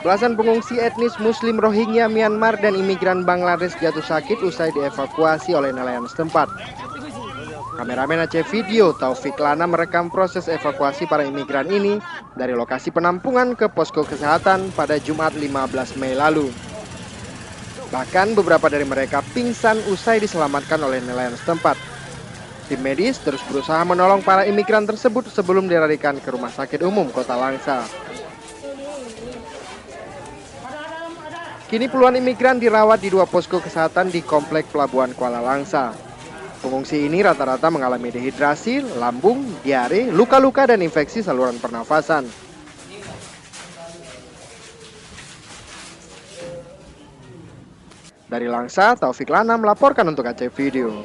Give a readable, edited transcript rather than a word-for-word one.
Belasan pengungsi etnis Muslim Rohingya Myanmar dan imigran Bangladesh jatuh sakit usai dievakuasi oleh nelayan setempat. Kameramen Aceh Video Taufik Lana merekam proses evakuasi para imigran ini dari lokasi penampungan ke posko kesehatan pada Jumat 15 Mei lalu. Bahkan beberapa dari mereka pingsan usai diselamatkan oleh nelayan setempat. Tim medis terus berusaha menolong para imigran tersebut sebelum dilarikan ke Rumah Sakit Umum Kota Langsa. Kini puluhan imigran dirawat di 2 posko kesehatan di Komplek Pelabuhan Kuala Langsa. Pengungsi ini rata-rata mengalami dehidrasi, lambung, diare, luka-luka dan infeksi saluran pernafasan. Dari Langsa, Taufik Lana melaporkan untuk Aceh Video.